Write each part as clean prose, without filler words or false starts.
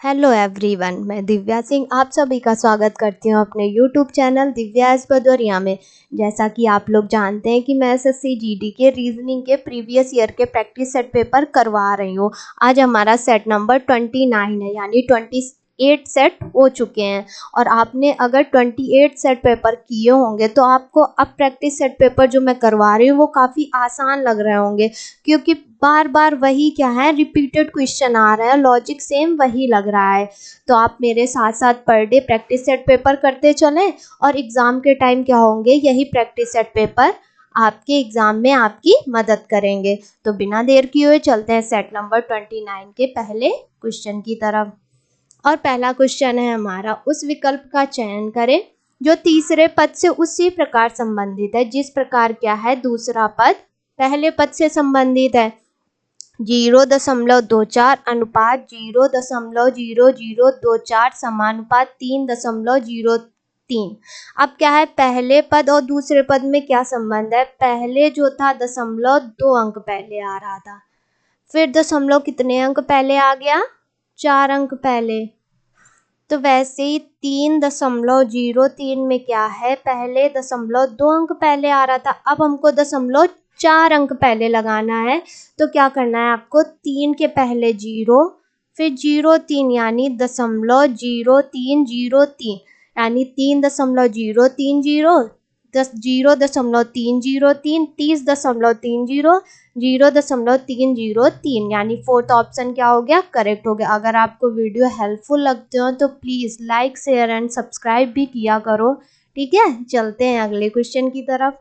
Hello everyone, मैं दिव्या सिंह आप सभी का स्वागत करती हूँ अपने YouTube channel Divya S Bhadauria में। जैसा कि आप लोग जानते हैं कि मैं एसएससी जीडी के रीजनिंग के प्रीवियस ईयर के प्रैक्टिस सेट पेपर करवा रही हूँ। आज हमारा सेट नंबर 29 है, यानी 28 सेट हो चुके हैं। और आपने अगर 28 सेट पेपर किए होंगे तो आपको अब प्रैक्टिस सेट पेपर जो मैं करवा रही हूँ वो काफ़ी आसान लग रहे होंगे, क्योंकि बार बार वही क्या है, रिपीटेड क्वेश्चन आ रहा है, लॉजिक सेम वही लग रहा है। तो आप मेरे साथ साथ per day practice set paper करते चलें और एग्ज़ाम के टाइम क्या होंगे, यही प्रैक्टिस सेट पेपर आपके एग्ज़ाम में आपकी मदद करेंगे। तो बिना देर किए हुए चलते हैं सेट नंबर 29 के पहले क्वेश्चन की तरफ। और पहला क्वेश्चन है हमारा, उस विकल्प का चयन करें जो तीसरे पद से उसी प्रकार संबंधित है जिस प्रकार क्या है दूसरा पद पहले पद से संबंधित है। 0.24 अनुपात 0.0024 समानुपात 3.03। अब क्या है, पहले पद और दूसरे पद में क्या संबंध है। पहले जो था 2 अंक पहले आ रहा था, फिर दशमलव कितने अंक पहले आ गया, 4 अंक पहले। तो वैसे ही 3.03 में क्या है, पहले 2 अंक पहले आ रहा था, अब हमको 4 अंक पहले लगाना है। तो क्या करना है आपको, 3 के पहले 0 फिर 03 यानी 0.0303 यानी 3.030 0.303 30.30 0.303 यानी फोर्थ ऑप्शन क्या हो गया, करेक्ट हो गया। अगर आपको वीडियो हेल्पफुल लगते हो तो please like share and subscribe भी किया करो, ठीक है। चलते हैं अगले क्वेश्चन की तरफ।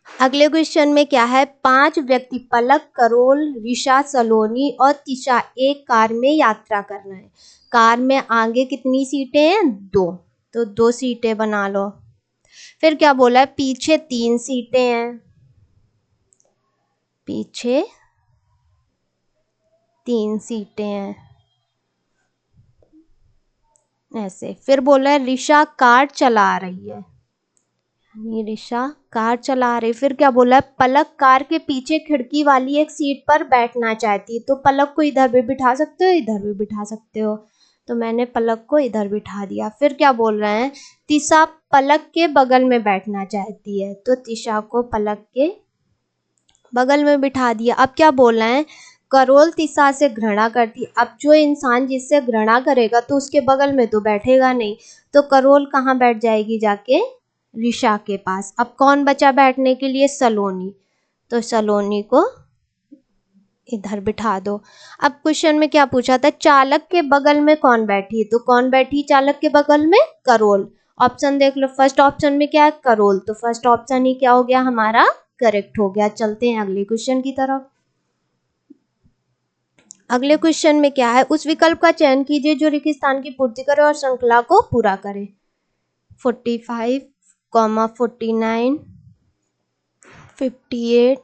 अगले क्वेश्चन में क्या है, 5 व्यक्ति पलक, करोल, ऋषा, सलोनी और तिशा एक कार में यात्रा कर रहे हैं। कार में आगे कितनी सीटें हैं, 2, तो 2 सीटें बना लो। फिर क्या बोला है, पीछे 3 सीटें हैं, पीछे 3 सीटें हैं ऐसे। फिर बोला है ऋषा कार चला रही है, यानी ऋषा कार चला रही। फिर क्या बोला है, पलक कार के पीछे खिड़की वाली एक सीट पर बैठना चाहती है। तो पलक को इधर भी बिठा सकते हो, इधर भी बिठा सकते हो, तो मैंने पलक को इधर बिठा दिया। फिर क्या बोल रहे हैं, तिशा पलक के बगल में बैठना चाहती है, तो तिशा को पलक के बगल में बिठा दिया। अब क्या बोल रहे हैं, करोल तिशा से घृणा करती। अब जो इंसान जिससे घृणा करेगा तो उसके बगल में तो बैठेगा नहीं, तो करोल कहाँ बैठ जाएगी, जाके ऋषा के पास। अब कौन बचा बैठने के लिए, सलोनी, तो सलोनी को इधर बिठा दो। अब क्वेश्चन में क्या पूछा था, चालक के बगल में कौन बैठी, तो कौन बैठी चालक के बगल में, करोल। ऑप्शन देख लो, फर्स्ट ऑप्शन में क्या है, करोल, तो फर्स्ट ऑप्शन ही क्या हो गया हमारा, करेक्ट हो गया। चलते हैं अगले क्वेश्चन की तरफ। अगले क्वेश्चन में क्या है, उस विकल्प का चयन कीजिए जो रिक्त स्थान की पूर्ति करे और श्रृंखला को पूरा करे। 45, 49, 58,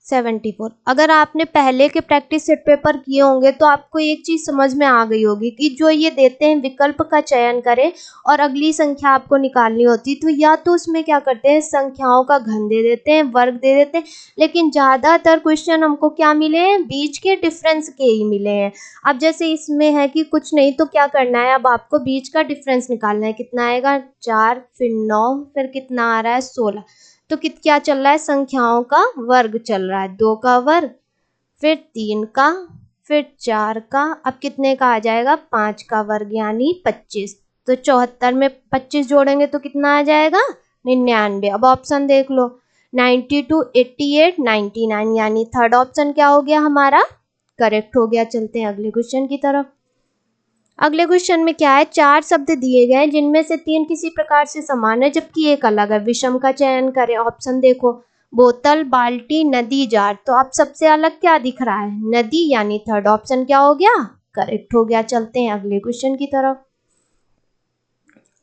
74। अगर आपने पहले के प्रैक्टिस सेट पेपर किए होंगे तो आपको एक चीज समझ में आ गई होगी कि जो ये देते हैं विकल्प का चयन करें और अगली संख्या आपको निकालनी होती, तो या तो उसमें क्या करते हैं, संख्याओं का घन दे देते हैं, वर्ग दे देते हैं, लेकिन ज़्यादातर क्वेश्चन हमको क्या मिले हैं, बीच के डिफरेंस के ही मिले हैं। अब जैसे इसमें है कि कुछ नहीं, तो क्या करना है, अब आपको बीच का डिफरेंस निकालना है। कितना आएगा, 4 फिर 9 फिर कितना आ रहा है, 16। तो क्या चल रहा है, संख्याओं का वर्ग चल रहा है, 2 का वर्ग फिर 3 का फिर 4 का, अब कितने का आ जाएगा, 5 का वर्ग यानी 25। तो 74 में 25 जोड़ेंगे तो कितना आ जाएगा, 99। अब ऑप्शन देख लो, 92, 88, 99 यानी थर्ड ऑप्शन क्या हो गया हमारा, करेक्ट हो गया। चलते हैं अगले क्वेश्चन की तरफ। अगले क्वेश्चन में क्या है, 4 शब्द दिए गए हैं जिनमें से 3 किसी प्रकार से समान है जबकि एक अलग है। विषम का चयन करें। ऑप्शन देखो, बोतल, बाल्टी, नदी, जार। तो अब सबसे अलग क्या दिख रहा है, नदी, यानी थर्ड ऑप्शन क्या हो गया, करेक्ट हो गया। चलते हैं अगले क्वेश्चन की तरफ।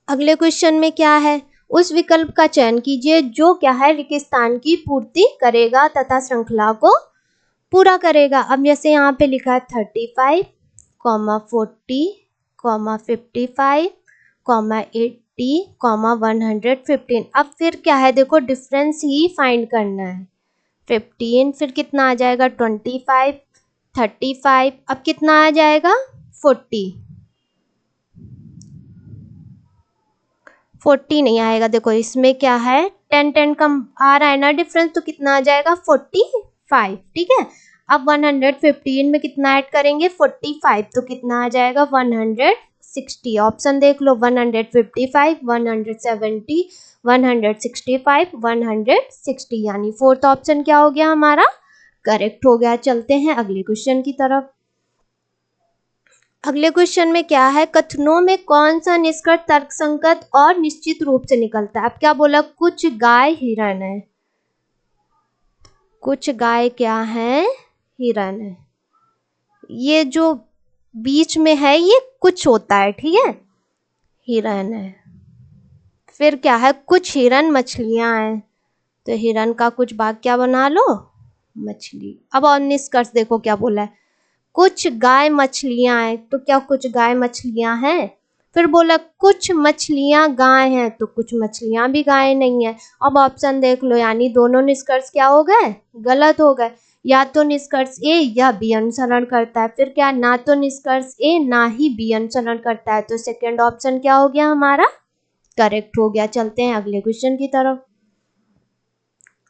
अगले क्वेश्चन में क्या है, उस विकल्प का चयन कीजिए जो क्या है, रिक्त स्थान की पूर्ति करेगा तथा श्रृंखला को पूरा करेगा। अब जैसे यहाँ पे लिखा है 35, 40, 55, 80, 115। अब फिर क्या है, देखो डिफरेंस ही फाइंड करना है। 15 फिर कितना आ जाएगा, 25, 35, अब कितना आ जाएगा 40 नहीं आएगा। देखो इसमें क्या है, 10 कम आ रहा है ना डिफरेंस, तो कितना आ जाएगा 45। ठीक है, अब 115 में कितना ऐड करेंगे 45, तो कितना आ जाएगा 160। ऑप्शन देख लो, 155, 170, 165, 160, यानी फोर्थ ऑप्शन क्या हो गया हमारा, करेक्ट हो गया। चलते हैं अगले क्वेश्चन की तरफ। अगले क्वेश्चन में क्या है, कथनों में कौन सा निष्कर्ष तर्कसंगत और निश्चित रूप से निकलता है। अब क्या बोला, कुछ गाय हिरण है, कुछ गाय क्या है, हिरण है। ये जो बीच में है ये कुछ होता है, ठीक है, हिरण है। फिर क्या है, कुछ हिरण मछलियां हैं, तो हिरण का कुछ भाग क्या बना लो, मछली। अब और निष्कर्ष देखो क्या बोला है, कुछ गाय मछलियां हैं, तो क्या कुछ गाय मछलियां हैं। फिर बोला कुछ मछलियां गाय हैं, तो कुछ मछलियां भी गाय नहीं है। अब ऑप्शन देख लो, यानी दोनों निष्कर्ष क्या हो गए, गलत हो गए। या तो निष्कर्ष ए या बी अनुसरण करता है। फिर क्या, ना तो निष्कर्ष ए ना ही बी अनुसरण करता है, तो सेकंड ऑप्शन क्या हो गया हमारा, करेक्ट हो गया। चलते हैं अगले क्वेश्चन की तरफ।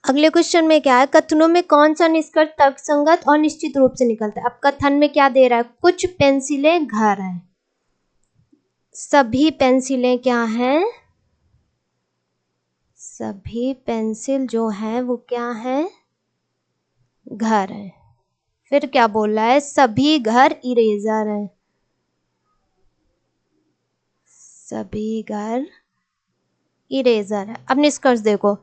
अगले क्वेश्चन में क्या है, कथनों में कौन सा निष्कर्ष तर्कसंगत और निश्चित रूप से निकलता है। अब कथन में क्या दे रहा है, कुछ पेंसिलें घर हैं, सभी पेंसिलें क्या हैं, सभी पेंसिल जो है वो क्या है, घर है। फिर क्या बोल रहा है, सभी घर इरेजर हैं, सभी घर इरेजर है। अब निष्कर्ष देखो,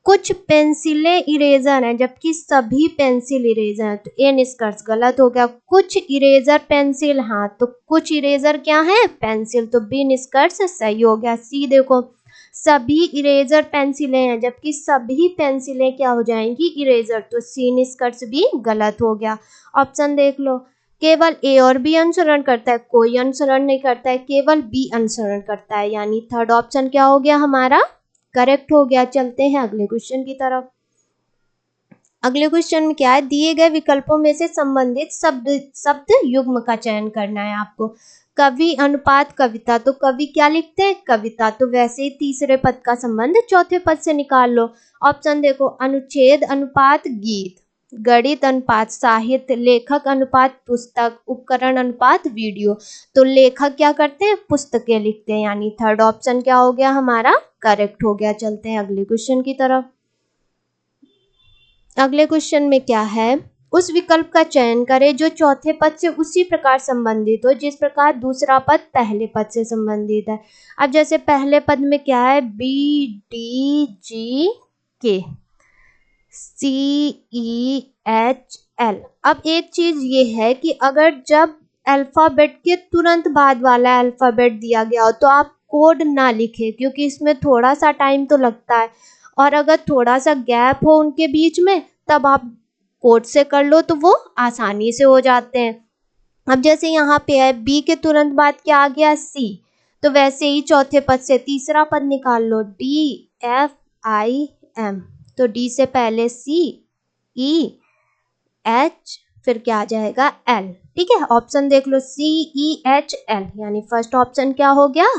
कुछ पेंसिलें इरेजर हैं जबकि सभी पेंसिल इरेजर हैं, तो ये निष्कर्ष गलत हो गया। कुछ इरेजर पेंसिल, हाँ तो कुछ इरेजर क्या है, पेंसिल, तो बी निष्कर्ष सही हो गया। सी देखो, सभी इरेजर पेंसिलें हैं जबकि सभी पेंसिलें क्या हो जाएंगी, इरेजर, तो सी निष्कर्ष भी गलत हो गया। ऑप्शन देख लो, केवल ए और बी अनुसरण करता है, कोई अनुसरण नहीं करता है, केवल बी अनुसरण करता है, यानी थर्ड ऑप्शन क्या हो गया हमारा, करेक्ट हो गया। चलते हैं अगले क्वेश्चन की तरफ। अगले क्वेश्चन में क्या है, दिए गए विकल्पों में से संबंधित शब्द युग्म का चयन करना है आपको। कवि अनुपात कविता, तो कवि क्या लिखते हैं, कविता, तो वैसे ही तीसरे पद का संबंध चौथे पद से निकाल लो। ऑप्शन देखो, अनुच्छेद अनुपात गीत, गणित अनुपात साहित्य, लेखक अनुपात पुस्तक, उपकरण अनुपात वीडियो, तो लेखक क्या करते हैं, पुस्तकें लिखते हैं, यानी थर्ड ऑप्शन क्या हो गया हमारा, करेक्ट हो गया। चलते हैं अगले क्वेश्चन की तरफ। अगले क्वेश्चन में क्या है, उस विकल्प का चयन करें जो चौथे पद से उसी प्रकार संबंधित हो जिस प्रकार दूसरा पद पहले पद से संबंधित है। अब जैसे पहले पद में क्या है, बी डी जी के, सी ई एच एल। अब एक चीज ये है कि अगर जब अल्फाबेट के तुरंत बाद वाला अल्फाबेट दिया गया हो तो आप कोड ना लिखें, क्योंकि इसमें थोड़ा सा टाइम तो लगता है, और अगर थोड़ा सा गैप हो उनके बीच में तब आप कोड से कर लो तो वो आसानी से हो जाते हैं। अब जैसे यहाँ पे है बी के तुरंत बाद क्या आ गया, सी, तो वैसे ही चौथे पद से तीसरा पद निकाल लो, डी एफ आई एम, तो डी से पहले सी, ई एच, फिर क्या आ जाएगा एल। ठीक है, ऑप्शन देख लो, सी ई एच एल, यानी फर्स्ट ऑप्शन क्या हो गया,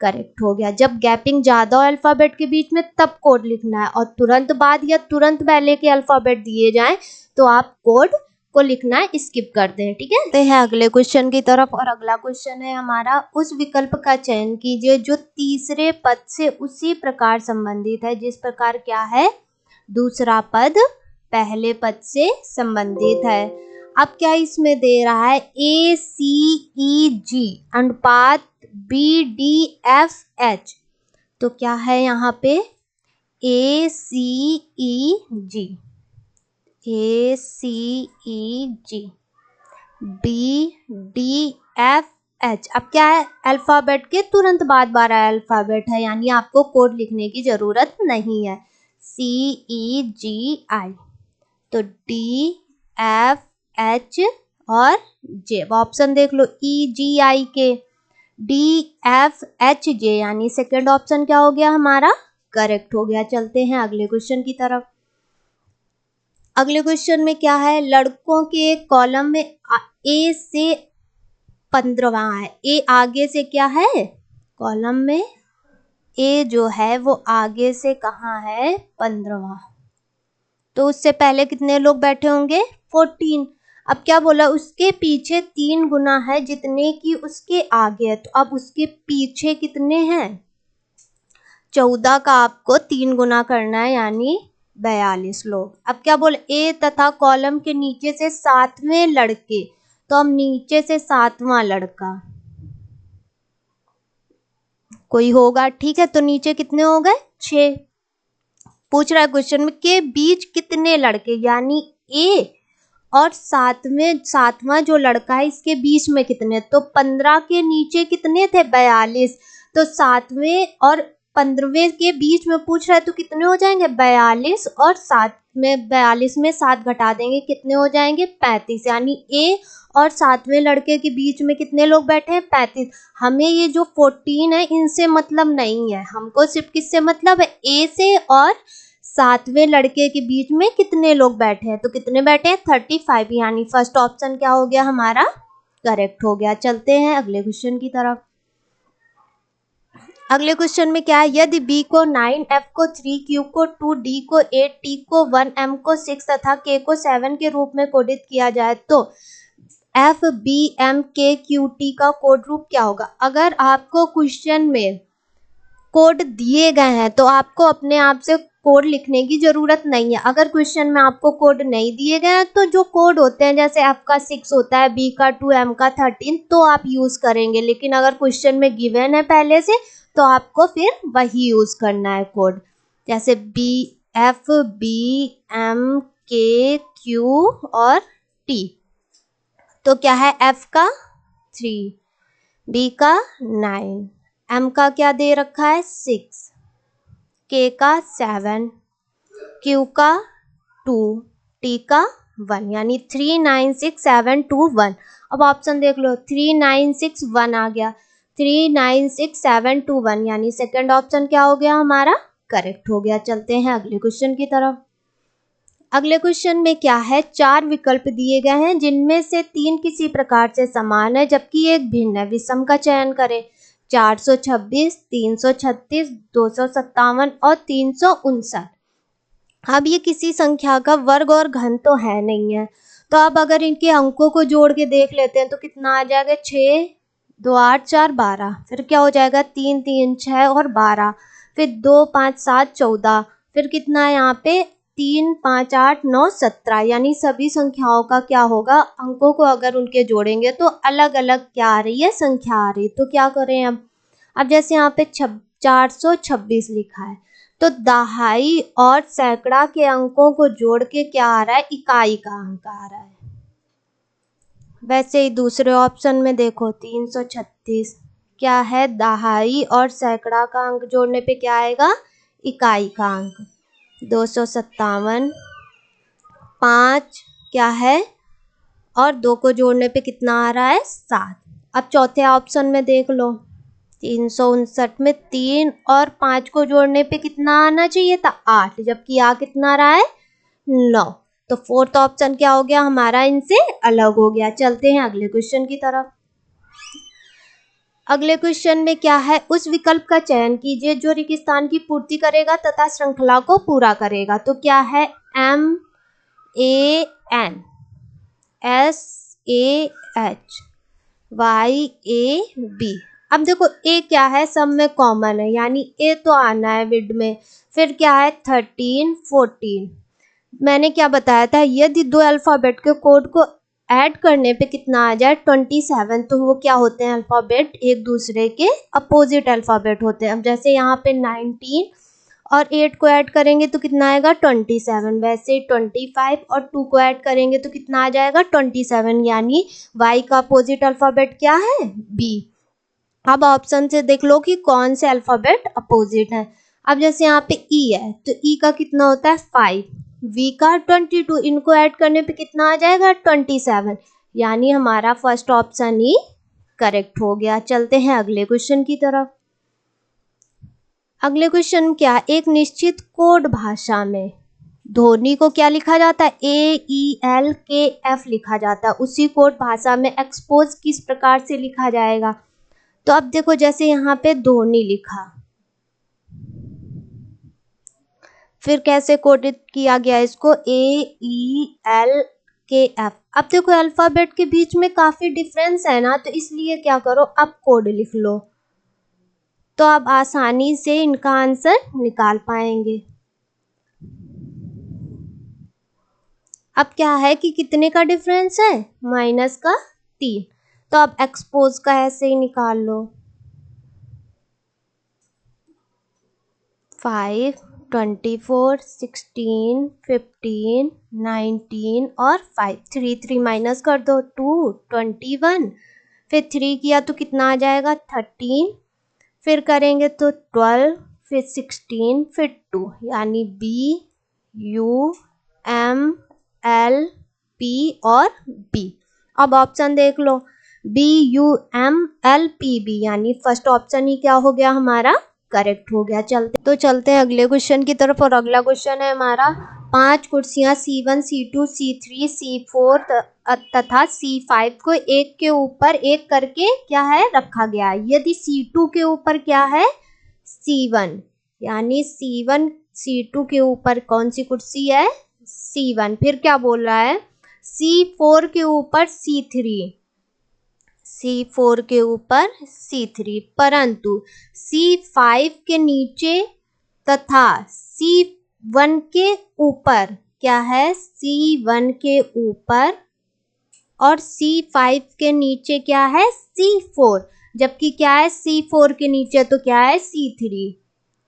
करेक्ट हो गया। जब गैपिंग ज्यादा हो अल्फाबेट के बीच में तब कोड लिखना है, और तुरंत बाद या तुरंत पहले के अल्फाबेट दिए जाएं तो आप कोड को लिखना है स्किप कर दें। ठीक है, तो है अगले क्वेश्चन की तरफ, और अगला क्वेश्चन है हमारा, उस विकल्प का चयन कीजिए जो तीसरे पद से उसी प्रकार संबंधित है जिस प्रकार क्या है, दूसरा पद पहले पद से संबंधित है। अब क्या इसमें दे रहा है, ए सी ई जी अनुपात बी डी एफ एच, तो क्या है यहाँ पे, ए सी ई जी, ए सी ई जी, बी डी एफ एच। अब क्या है, अल्फाबेट के तुरंत बाद 12 अल्फाबेट है, यानी आपको कोड लिखने की जरूरत नहीं है। सी ई जी आई, तो डी एफ एच और जे। ऑप्शन देख लो, ई जी आई के, डी एफ एच जे, यानी सेकंड ऑप्शन क्या हो गया हमारा, करेक्ट हो गया। चलते हैं अगले क्वेश्चन की तरफ। अगले क्वेश्चन में क्या है, लड़कों के एक कॉलम में ए से 15वां है। ए आगे से क्या है, कॉलम में ए जो है वो आगे से कहाँ है, 15वां। तो उससे पहले कितने लोग बैठे होंगे, 14। अब क्या बोला, उसके पीछे 3 गुना है जितने की उसके आगे है। तो अब उसके पीछे कितने हैं, 14 का आपको 3 गुना करना है, यानी 42 लोग। अब क्या बोले, ए तथा कॉलम के नीचे से 7वें लड़के, तो अब नीचे से 7वां लड़का कोई होगा, ठीक है। तो नीचे कितने हो गए, 6। पूछ रहा है क्वेश्चन में के बीच कितने लड़के, यानी ए और 7वां जो लड़का है इसके बीच में कितने, तो 15 के नीचे कितने थे, 42। तो 7वें और 15वें के बीच में पूछ रहा है तो कितने हो जाएंगे, 42 और 7 में 42 में 7 घटा देंगे, कितने हो जाएंगे, 35। यानी ए और 7वें लड़के के बीच में कितने लोग बैठे हैं, 35। हमें ये जो 14 है इनसे मतलब नहीं है, हमको सिर्फ किससे मतलब है, ए से और 7वें लड़के के बीच में कितने लोग बैठे हैं। तो कितने बैठे हैं, 35। यानी फर्स्ट ऑप्शन क्या हो गया हमारा, करेक्ट हो गया। चलते हैं अगले क्वेश्चन की तरफ। अगले क्वेश्चन में क्या है, यदि b को 9, f को 3, q को 2, d को 8, t को 1, m को 6 तथा k को 7 के रूप में कोडित किया जाए तो f b m k q t का कोड रूप क्या होगा। अगर आपको क्वेश्चन में कोड दिए गए हैं तो आपको अपने आप से कोड लिखने की जरूरत नहीं है। अगर क्वेश्चन में आपको कोड नहीं दिए गए हैं तो जो कोड होते हैं, जैसे f का 6 होता है, b का 2, m का 13, तो आप यूज करेंगे। लेकिन अगर क्वेश्चन में गिवन है पहले से तो आपको फिर वही यूज करना है कोड, जैसे b f b m k q और t। तो क्या है, f का 3, b का 9, m का क्या दे रखा है 6, k का 7, q का 2, t का 1, यानी 3 9 6 7 2 1। अब ऑप्शन देख लो, 3 9 6 1 आ गया, 3 9 6 7 2 1, यानी सेकंड ऑप्शन क्या हो गया हमारा, करेक्ट हो गया। चलते हैं अगले क्वेश्चन की तरफ। अगले क्वेश्चन में क्या है, 4 विकल्प दिए गए हैं जिनमें से 3 किसी प्रकार से समान है जबकि एक भिन्न है। विषम का चयन करें। 426, 336, 257 और 359। अब ये किसी संख्या का वर्ग और घन तो है नहीं है, तो अब अगर इनके अंकों को जोड़ के देख लेते हैं तो कितना आ जाएगा, 6 2 8 4 12, फिर क्या हो जाएगा 3 3 6 और 12, फिर 2 5 7 14, फिर कितना है यहाँ पे 3 5 8 9 17। यानी सभी संख्याओं का क्या होगा, अंकों को अगर उनके जोड़ेंगे तो अलग अलग क्या आ रही है, संख्या आ रही है। तो क्या करें अब जैसे यहाँ पे 426 लिखा है तो दहाई और सैकड़ा के अंकों को जोड़ के क्या आ रहा है, इकाई का अंक आ रहा है। वैसे ही दूसरे ऑप्शन में देखो 336 क्या है, दहाई और सैकड़ा का अंक जोड़ने पे क्या आएगा, इकाई का अंक। 257 5 क्या है और 2 को जोड़ने पे कितना आ रहा है, 7। अब चौथे ऑप्शन में देख लो, 359 में 3 और 5 को जोड़ने पे कितना आना चाहिए था, 8, जबकि आ कितना रहा है, 9। तो फोर्थ ऑप्शन क्या हो गया हमारा, इनसे अलग हो गया। चलते हैं अगले क्वेश्चन की तरफ। अगले क्वेश्चन में क्या है, उस विकल्प का चयन कीजिए जो रिक्तस्थान की पूर्ति करेगा तथा श्रृंखला को पूरा करेगा। तो क्या है, MAN SAH YAB। अब देखो ए क्या है, सब में कॉमन है, यानी ए तो आना है विड में। फिर क्या है 13 14। मैंने क्या बताया था, यदि 2 अल्फाबेट के कोड को ऐड करने पे कितना आ जाए 27, तो वो क्या होते हैं, अल्फाबेट एक दूसरे के अपोजिट अल्फाबेट होते हैं। अब जैसे यहाँ पे 19 और 8 को ऐड करेंगे तो कितना आएगा 27, वैसे 25 और 2 को ऐड करेंगे तो कितना आ जाएगा 27, यानी y का अपोजिट अल्फाबेट क्या है, b। अब ऑप्शन से देख लो कि कौन से अल्फाबेट अपोजिट है। अब जैसे यहाँ पे e है तो e का कितना होता है 5, v का 22, इनको ऐड करने पे कितना आ जाएगा 27, यानी हमारा फर्स्ट ऑप्शन ही करेक्ट हो गया। चलते हैं अगले क्वेश्चन की तरफ। अगले क्वेश्चन क्या, एक निश्चित कोड भाषा में ध्वनि को क्या लिखा जाता है, AELKF लिखा जाता है। उसी कोड भाषा में एक्सपोज किस प्रकार से लिखा जाएगा, तो अब देखो जैसे यहाँ पे ध्वनि लिखा, फिर कैसे कोडित किया गया इसको, AELKF। अब देखो अल्फाबेट के बीच में काफी डिफरेंस है ना, तो इसलिए क्या करो, अब कोड लिख लो, तो आप आसानी से इनका आंसर निकाल पाएंगे। अब क्या है कि कितने का डिफरेंस है, माइनस का 3, तो अब एक्सपोज का ऐसे ही निकाल लो, 5, 24, 16, 15, 19 और 5, 3 माइनस कर दो, 2, 21, फिर 3 किया तो कितना आ जाएगा, 13, फिर करेंगे तो 12, फिर 16, फिर 2, यानी BUMLP और B। अब ऑप्शन देख लो, BUMLPB, यानी फर्स्ट ऑप्शन ही क्या हो गया हमारा, करेक्ट हो गया। चलते हैं अगले क्वेश्चन की तरफ, और अगला क्वेश्चन है हमारा, 5 कुर्सियां C1, C2, C3, C4 तथा C5 को एक के ऊपर एक करके क्या है रखा गया है। यदि C2 के ऊपर क्या है, C1, यानी C1 C2 के ऊपर कौन सी कुर्सी है, C1, फिर क्या बोल रहा है, C4 के ऊपर C3, C4 के ऊपर C3, परंतु C5 के नीचे तथा C1 के ऊपर क्या है, C1 के ऊपर और C5 के नीचे क्या है, C4, जबकि क्या है C4 के नीचे तो क्या है C3,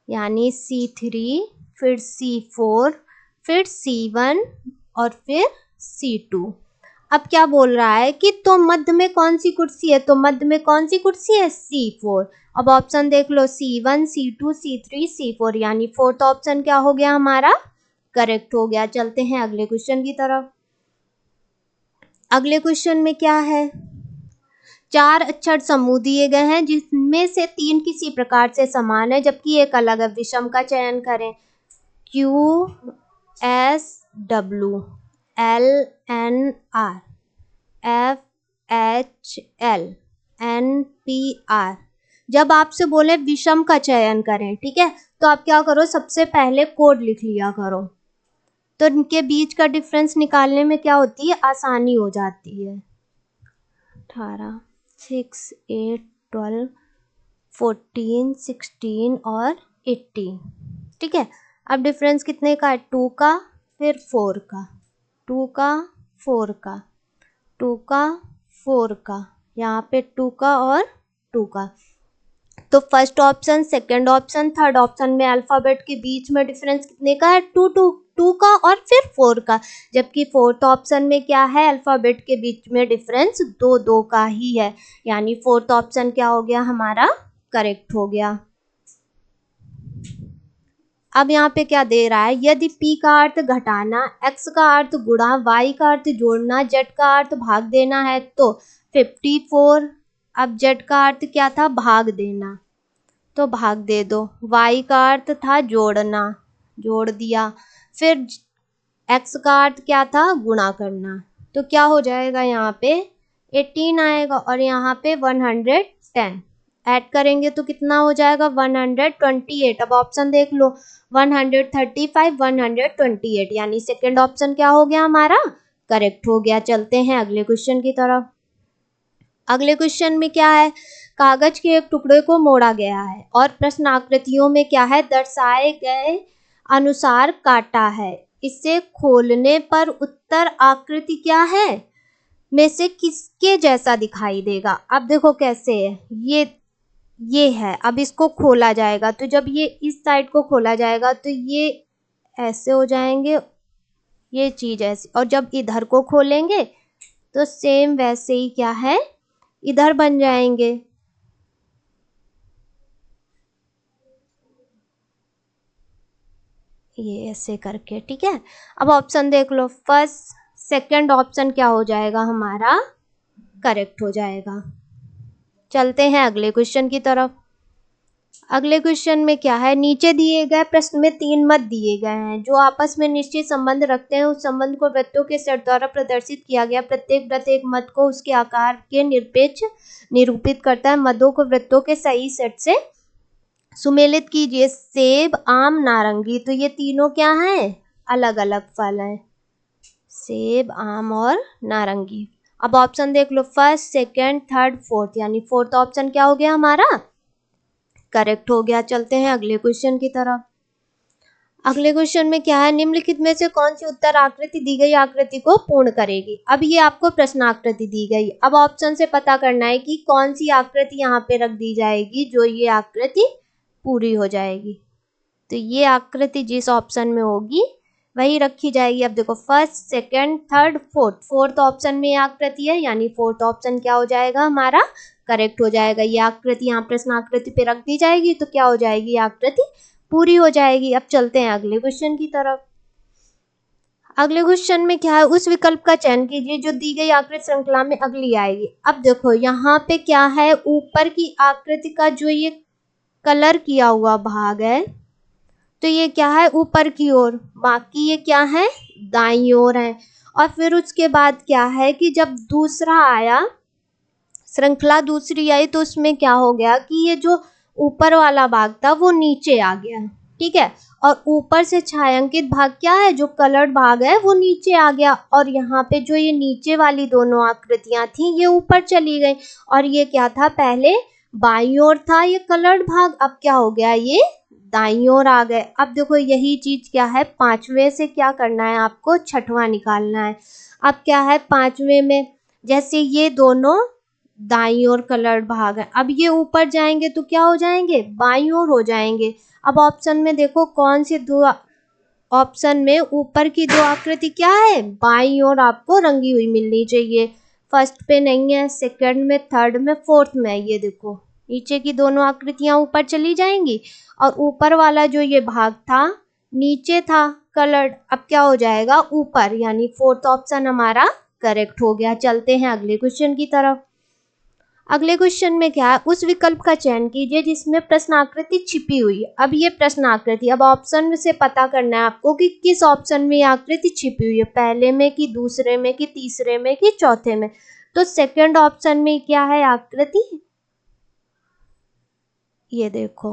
यानी C3, फिर C4, फिर C1 और फिर C2। अब क्या बोल रहा है कि तो मध्य में कौन सी कुर्सी है, तो मध्य में कौन सी कुर्सी है, C4। अब ऑप्शन देख लो, C1, C2, C3, C4, यानी फोर्थ ऑप्शन क्या हो गया हमारा, करेक्ट हो गया। चलते हैं अगले क्वेश्चन की तरफ। अगले क्वेश्चन में क्या है, 4 अक्षर समूह दिए गए हैं जिसमें से 3 किसी प्रकार से समान है जबकि एक अलग है। विषम का चयन करें। QSWLNR FHLNPR। जब आपसे बोले विषम का चयन करें, ठीक है, तो आप क्या करो, सबसे पहले कोड लिख लिया करो, तो इनके बीच का डिफरेंस निकालने में क्या होती है, आसानी हो जाती है। 18, 6, 8, 12, 14, 16 और 18, ठीक है। अब डिफरेंस कितने का है, 2 का, फिर 4 का, 2 का, 4 का, 2 का, 4 का, यहाँ पे 2 का और 2 का। तो first option, second option, third option में अल्फाबेट के बीच में डिफरेंस कितने का है, 2 का और फिर 4 का, जबकि फोर्थ ऑप्शन में क्या है, अल्फाबेट के बीच में डिफरेंस 2 का ही है, यानी फोर्थ ऑप्शन क्या हो गया हमारा, करेक्ट हो गया। अब यहाँ पे क्या दे रहा है, यदि P का अर्थ घटाना, X का अर्थ गुणा, Y का अर्थ जोड़ना, Z का अर्थ भाग देना है तो 54। अब Z का अर्थ क्या था, भाग देना, तो भाग दे दो। Y का अर्थ था जोड़ना, जोड़ दिया। फिर X का अर्थ क्या था, गुणा करना, तो क्या हो जाएगा, यहाँ पे 18 आएगा और यहाँ पे 110 ऐड करेंगे तो कितना हो जाएगा, 128। अब ऑप्शन देख लो, 135, 128, यानी सेकंड ऑप्शन क्या हो गया हमारा, करेक्ट हो गया। चलते हैं अगले क्वेश्चन की तरफ। अगले क्वेश्चन में क्या है, कागज के एक टुकड़े को मोड़ा गया है और प्रश्न आकृतियों में क्या है, दर्शाए गए अनुसार काटा है। इसे खोलने पर उत्तर आकृति क्या है में से किसके जैसा दिखाई देगा। अब देखो कैसे है, ये है, अब इसको खोला जाएगा तो जब ये इस साइड को खोला जाएगा तो ये ऐसे हो जाएंगे, ये चीज ऐसी, और जब इधर को खोलेंगे तो सेम वैसे ही क्या है, इधर बन जाएंगे। ये ऐसे करके, ठीक है। अब ऑप्शन देख लो, फर्स्ट सेकंड ऑप्शन क्या हो जाएगा हमारा, करेक्ट हो जाएगा। चलते हैं अगले क्वेश्चन की तरफ। अगले क्वेश्चन में क्या है, नीचे दिए गए प्रश्न में 3 मत दिए गए हैं जो आपस में निश्चित संबंध रखते हैं। उस संबंध को वृत्तों के सेट द्वारा प्रदर्शित किया गया। प्रत्येक वृत्त एक मत को उसके आकार के निरपेक्ष निरूपित करता है। मदों को वृत्तों के सही सेट से सुमेलित कीजिए। सेब, आम, नारंगी, तो ये तीनों क्या हैं, अलग अलग फल हैं, सेब, आम और नारंगी। अब ऑप्शन देख लो, फर्स्ट, सेकंड, थर्ड, फोर्थ, यानी फोर्थ ऑप्शन क्या हो गया हमारा, करेक्ट हो गया। चलते हैं अगले क्वेश्चन की तरफ। अगले क्वेश्चन में क्या है, निम्नलिखित में से कौन सी उत्तर आकृति दी गई आकृति को पूर्ण करेगी। अब ये आपको प्रश्न आकृति दी गई। अब ऑप्शन से पता करना है कि कौन सी आकृति यहाँ पे रख दी जाएगी जो ये आकृति पूरी हो जाएगी। तो ये आकृति जिस ऑप्शन में होगी वही रखी जाएगी। अब देखो, first, second, third, fourth, fourth option में आकृति है, यानी फोर्थ ऑप्शन क्या हो जाएगा हमारा, करेक्ट हो जाएगा। ये आकृति यहाँ प्रश्न आकृति पे रख दी जाएगी तो क्या हो जाएगी, आकृति पूरी हो जाएगी। अब चलते हैं अगले क्वेश्चन की तरफ। अगले क्वेश्चन में क्या है, उस विकल्प का चयन कीजिए जो दी गई आकृति श्रृंखला में अगली आएगी। अब देखो यहाँ पे क्या है, ऊपर की आकृति का जो ये कलर किया हुआ भाग है तो ये क्या है, ऊपर की ओर, बाकी ये क्या है, दाईं ओर है। और फिर उसके बाद क्या है कि जब दूसरा आया, श्रृंखला दूसरी आई, तो उसमें क्या हो गया कि ये जो ऊपर वाला भाग था वो नीचे आ गया, ठीक है। और ऊपर से छायांकित भाग क्या है, जो कलर्ड भाग है वो नीचे आ गया। और यहाँ पे जो ये नीचे वाली दोनों आकृतियां थी ये ऊपर चली गई। और ये क्या था, पहले बाईं ओर था ये कलर्ड भाग, अब क्या हो गया, ये दाईं ओर आ गए। अब देखो यही चीज क्या है, पांचवें से क्या करना है आपको, छठवां निकालना है। अब क्या है पांचवें में, जैसे ये दोनों दाईं ओर कलर्ड भाग है, अब ये ऊपर जाएंगे तो क्या हो जाएंगे, बाईं ओर हो जाएंगे। अब ऑप्शन में देखो कौन सी दो, ऑप्शन में ऊपर की दो आकृति क्या है, बाईं ओर आपको रंगी हुई मिलनी चाहिए। फर्स्ट पे नहीं है, सेकंड में, थर्ड में, फोर्थ में, ये देखो नीचे की दोनों आकृतियां ऊपर चली जाएंगी और ऊपर वाला जो ये भाग था नीचे था कलर्ड, अब क्या हो जाएगा, ऊपर, यानी फोर्थ ऑप्शन हमारा करेक्ट हो गया। चलते हैं अगले क्वेश्चन की तरफ। अगले क्वेश्चन में क्या है, उस विकल्प का चयन कीजिए जिसमें प्रश्न आकृति छिपी हुई है। अब ये प्रश्न आकृति, अब ऑप्शन से पता करना है आपको कि किस ऑप्शन में आकृति छिपी हुई है, पहले में कि दूसरे में कि तीसरे में कि चौथे में। तो सेकंड ऑप्शन में क्या है आकृति, ये देखो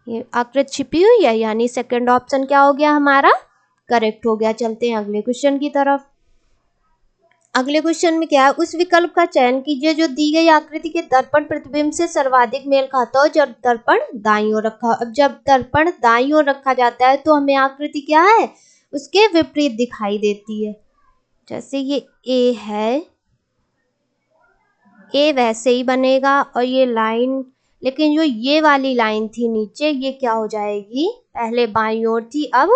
ये आकृति छिपी हुई है, यानी सेकंड ऑप्शन क्या हो गया हमारा, करेक्ट हो गया। चलते हैं अगले क्वेश्चन की तरफ। अगले क्वेश्चन में क्या है, उस विकल्प का चयन कीजिए जो दी गई आकृति के दर्पण प्रतिबिंब से सर्वाधिक मेल खाता हो जब दर्पण दाईं ओर रखा हो। अब जब दर्पण दाईं ओर रखा जाता है तो हमें आकृति क्या है, उसके विपरीत दिखाई देती है। जैसे ये ए है, ए वैसे ही बनेगा और ये लाइन, लेकिन जो ये वाली लाइन थी नीचे, ये क्या हो जाएगी, पहले बाईं ओर थी अब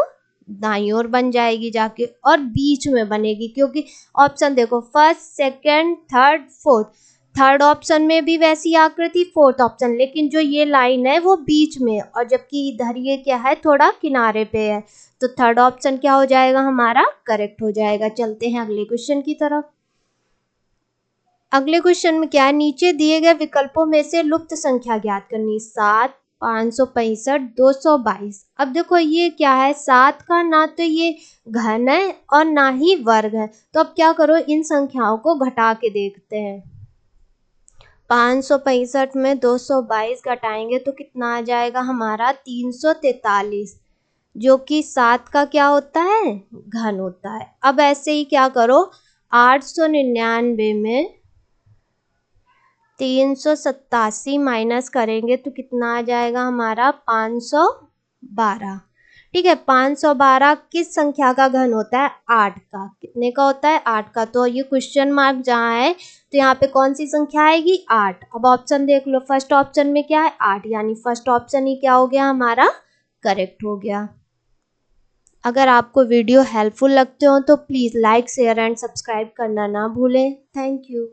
दाईं ओर बन जाएगी जाके, और बीच में बनेगी। क्योंकि ऑप्शन देखो, first, second, third, fourth, third option में भी वैसी आकृति, फोर्थ ऑप्शन, लेकिन जो ये लाइन है वो बीच में, और जबकि इधर ये क्या है, थोड़ा किनारे पे है, तो थर्ड ऑप्शन क्या हो जाएगा हमारा, करेक्ट हो जाएगा। चलते हैं अगले क्वेश्चन की तरफ। अगले क्वेश्चन में क्या है, नीचे दिए गए विकल्पों में से लुप्त संख्या ज्ञात करनी। 7, 565, 222। अब देखो ये क्या है, 7 का ना तो ये घन है और ना ही वर्ग है, तो अब क्या करो, इन संख्याओं को घटा के देखते हैं। 565 में 222 घटाएंगे तो कितना आ जाएगा हमारा, 343, जो कि 7 का क्या होता है, घन होता है। अब ऐसे ही क्या करो, 899 में 387 माइनस करेंगे तो कितना आ जाएगा हमारा, 512। ठीक है, 512 किस संख्या का घन होता है, 8 का। कितने का होता है, 8 का। तो ये क्वेश्चन मार्क जहाँ है तो यहाँ पे कौन सी संख्या आएगी, 8। अब ऑप्शन देख लो, फर्स्ट ऑप्शन में क्या है, 8, यानी फर्स्ट ऑप्शन ही क्या हो गया हमारा, करेक्ट हो गया। अगर आपको वीडियो हेल्पफुल लगते हो तो please like, share and subscribe करना ना भूलें। Thank you.